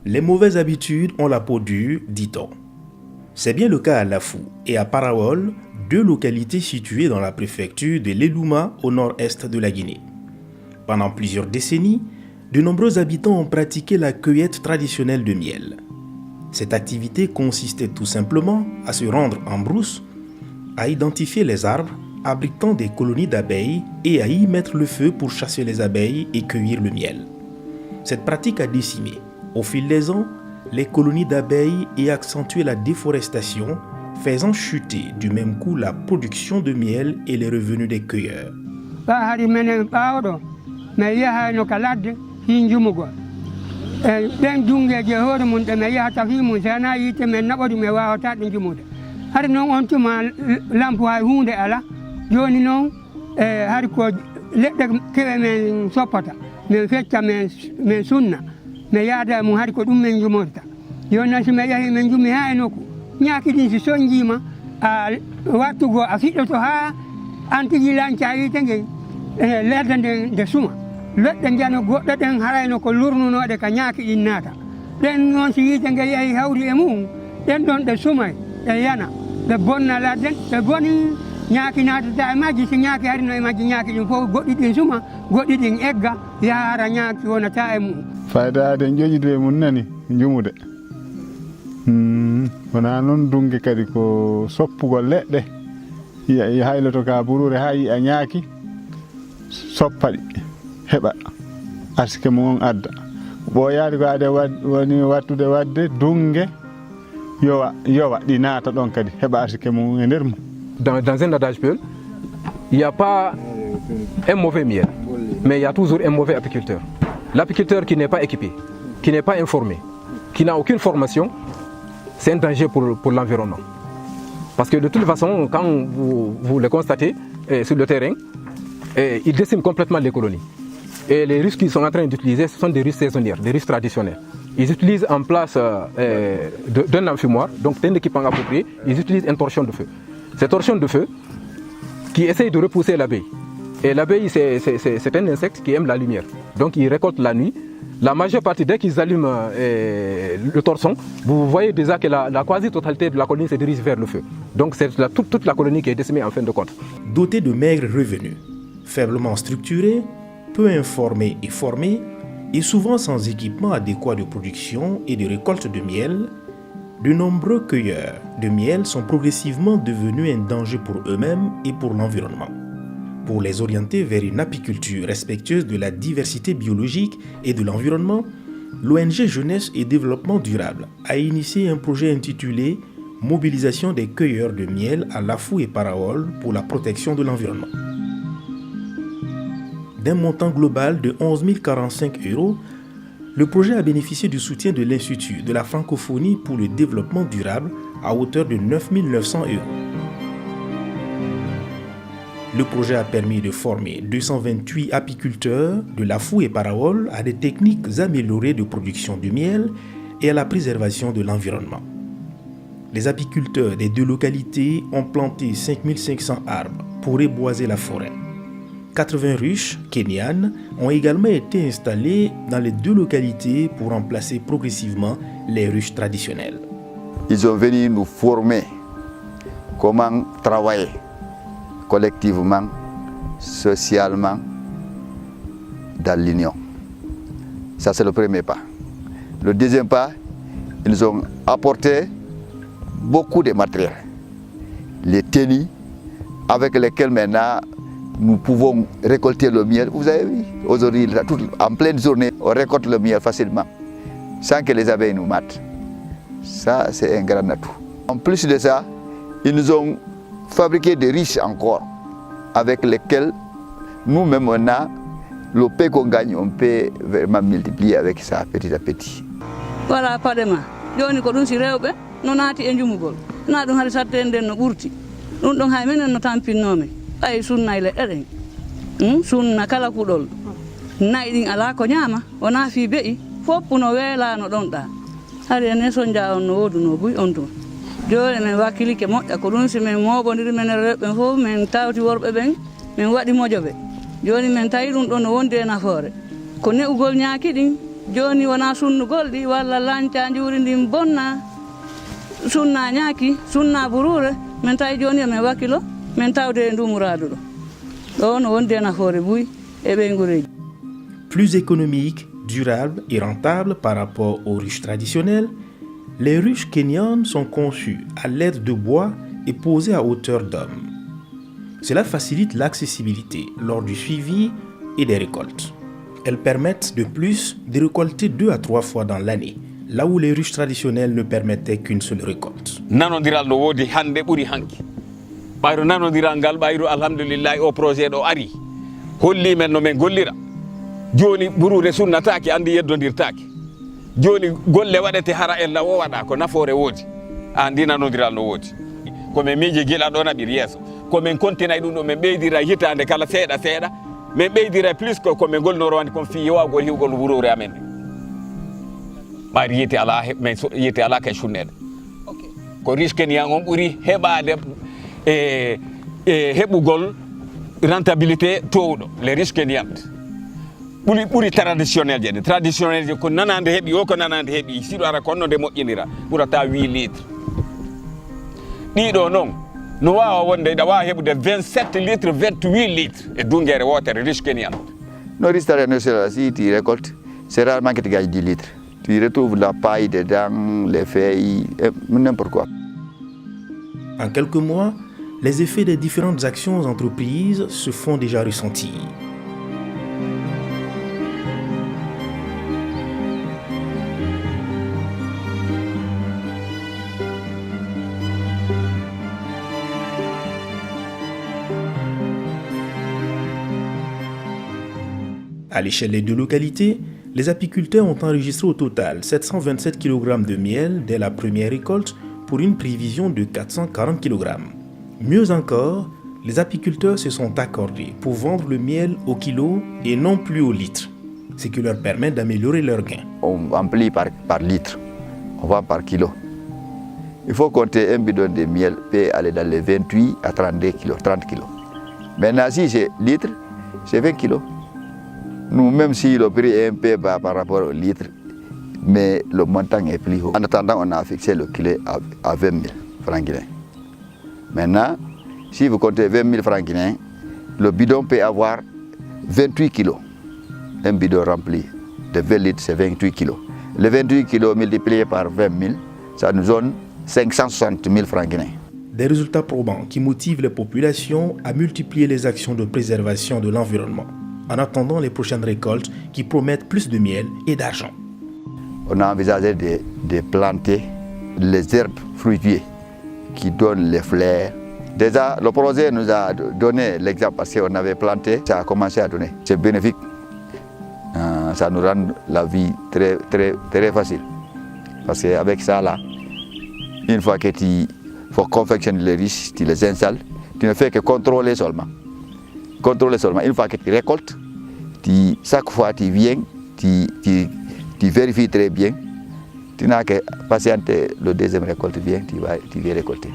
Les mauvaises habitudes ont la peau dure, dit-on. C'est bien le cas à Lafou et à Paraol, deux localités situées dans la préfecture de l'Elouma au nord-est de la Guinée. Pendant plusieurs décennies, de nombreux habitants ont pratiqué la cueillette traditionnelle de miel. Cette activité consistait tout simplement à se rendre en brousse, à identifier les arbres abritant des colonies d'abeilles et à y mettre le feu pour chasser les abeilles et cueillir le miel. Cette pratique a décimé, au fil des ans, les colonies d'abeilles et accentué la déforestation, faisant chuter du même coup la production de miel et les revenus des cueilleurs. me yaada mo hari ko ɗum men jumorta joni so mi yahi min jumi ha e nokku ñakiɗin si soñjima a wattugo a fiɗɗoto ha antiji lanca yite nge ledda nde suma leɗɗe jano goɗɗo ɗen harayno ko lurnunoɗe ka ñakiɗin naata ɗen noon si yite nge yahi hawri e mum ɗen ɗon ɗe sumay ɗe yana ɗe bonna ladden ɗe boni ñaaki naatata e majji si ñaaki harino e majji ñaaki ɗin fof goɗɗi ɗin suma goɗɗi ɗin egga yahara ñaaki wonata e mum faydade joƴidu e mum nani jumude wona noon dungue kadi ko soppugol leɗɗe hayloto ka burure ha yiya ñaaki soppaɗi heɓa arsike mum on adda ɓoyaade ko ade woni wattude wadde dungue yowa ɗi naata ɗon kadi heɓa arsike mum e nder mum. Dans un adage peul, il n'y a pas un mauvais miel, mais il y a toujours un mauvais apiculteur. L'apiculteur qui n'est pas équipé, qui n'est pas informé, qui n'a aucune formation, c'est un danger pour l'environnement. Parce que de toute façon, quand vous le constatez sur le terrain, il décime complètement les colonies. Et les russes qu'ils sont en train d'utiliser, ce sont des russes saisonnières, des russes traditionnelles. Ils utilisent en place d'un enfumoir, donc d'un équipement approprié, ils utilisent un torchon de feu. Cette torchon de feu qui essaye de repousser l'abeille. Et l'abeille, c'est un insecte qui aime la lumière. Donc il récolte la nuit. La majeure partie, dès qu'ils allument le torchon, vous voyez déjà que la quasi-totalité de la colonie se dirige vers le feu. Donc c'est toute la colonie qui est décimée en fin de compte. Dotés de maigres revenus, faiblement structurés, peu informés et formés, et souvent sans équipement adéquat de production et de récolte de miel, de nombreux cueilleurs de miel sont progressivement devenus un danger pour eux-mêmes et pour l'environnement. Pour les orienter vers une apiculture respectueuse de la diversité biologique et de l'environnement, l'ONG Jeunesse et Développement Durable a initié un projet intitulé « Mobilisation des cueilleurs de miel à Lafou et Paraol pour la protection de l'environnement ». D'un montant global de 11 045 €, le projet a bénéficié du soutien de l'Institut de la francophonie pour le développement durable à hauteur de 9 900 €. Le projet a permis de former 228 apiculteurs de Lafou et Paraol à des techniques améliorées de production de miel et à la préservation de l'environnement. Les apiculteurs des deux localités ont planté 5 500 arbres pour reboiser la forêt. 80 ruches kenyanes ont également été installées dans les deux localités pour remplacer progressivement les ruches traditionnelles. Ils sont venus nous former comment travailler collectivement, socialement, dans l'union. Ça, c'est le premier pas. Le deuxième pas, ils nous ont apporté beaucoup de matériel. Les tennis avec lesquels maintenant nous pouvons récolter le miel. Vous avez vu, aujourd'hui, en pleine journée, on récolte le miel facilement, sans que les abeilles nous matent. Ça, c'est un grand atout. En plus de ça, ils nous ont fabriqué des riches encore, avec lesquels nous-mêmes, on a le pain qu'on gagne, on peut vraiment multiplier avec ça petit à petit. Voilà, pas de mal. Joni ko ɗum si rewɓe no naati e jumugol na ɗum haade sattede nden no ɓurti ɗum ɗon hay minen no tampinnomi ɓay sunna e leɗɗe ɗen sunna kala kuɗol nayi ɗin ala ko ñaama wona fi beyi fof no weelano ɗon ɗa hari enen sonja on no wodu no buy on toon joni min wakkilike moƴƴa ko ɗum si min moɓodiri men rewɓe fof min tawti worɓe ɓen min waɗi moƴoɓe joni min tawi ɗum ɗon no wondi e nafoore ko ne'ugol ñaaki ɗin joni wona sunnugol ɗi walla lanca juuri ndin bonna sunna ñaaki sunna burure min tawi joni emin wakkilo min tawde e ndumuradu ɗo ɗo no wondi hen hoore buy e ɓeygureji. Plus économique, durable et rentable par rapport aux ruches traditionnelles, les ruches kenyanes sont conçues à l'aide de bois et posées à hauteur d'homme. Cela facilite l'accessibilité lors du suivi et des récoltes. Elles permettent de plus de récolter 2 à 3 fois dans l'année, là où les ruches traditionnelles ne permettaient qu'une seule récolte. Nanodiral no wodi hande ɓuri hanki ɓayro nanodiral ngal ɓayro alhamdulillah o projet ɗo ari holli men no men gollira joni burure sunnataki andi yeddodirtaki joni golle waɗete hara en lawo waɗa ko nafoore woodi andi nanodiral no woodi komin miiji gila ɗo naɓir yeeso komin continay ɗum ɗo min ɓeydira hitande kala seeɗa seeɗa min ɓeydira plus que komin golnoro wande kon fi yewagol hiwgol wurore amen ɓayri yite ala kay sunnede ko risque niyan on ɓuuri heɓade heɓugol rentabilité towɗo les risques niyan ɓuri traditionnel je traditionnel je ko nanande heeɓi o ko nanande heeɓi siɗo ara ko onno nde moƴƴinira ɓurata 8 litres ɗiɗo noon no wawa wonde ɗa wawa heɓude 27 litres 28 litres e dungere wotere risque niyan. No risque traditionnel, si tu récoltes, c'est rarement que tu gagnes 10 litres. Tu retrouves la paille dedans, les feuilles, n'importe quoi. En quelques mois, les effets des différentes actions entreprises se font déjà ressentir. À l'échelle des 2 localités, les apiculteurs ont enregistré au total 727 kg de miel dès la première récolte pour une prévision de 440 kg. Mieux encore, les apiculteurs se sont accordés pour vendre le miel au kilo et non plus au litre, ce qui leur permet d'améliorer leurs gains. On remplit par litre, on vend par kilo. Il faut compter un bidon de miel peut aller dans les 28 à 32 kg, 30 kg. Maintenant, si c'est litre, c'est 20 kg. Nous, même si le prix est un peu bas par rapport au litre, mais le montant est plus haut. En attendant, on a fixé le kilo à 20 000 francs guinéens. Maintenant, si vous comptez 20 000 francs guinéens, le bidon peut avoir 28 kilos. Un bidon rempli de 20 litres, c'est 28 kilos. Les 28 kilos multipliés par 20 000, ça nous donne 560 000 francs guinéens. Des résultats probants qui motivent les populations à multiplier les actions de préservation de l'environnement, en attendant les prochaines récoltes qui promettent plus de miel et d'argent. On a envisagé de planter les herbes fruitiers qui donnent les fleurs. Déjà, le projet nous a donné l'exemple parce qu'on avait planté, ça a commencé à donner. C'est bénéfique. Ça nous rend la vie très, très, très facile. Parce qu'avec ça, là, une fois que tu confectionnes les riches, tu les installes, tu ne fais que contrôler seulement. Contrôler seulement. Une fois que tu récoltes, chaque fois tu viens, tu vérifies très bien. Tu n'as que patienter, le deuxième récolte vient, tu viens récolter.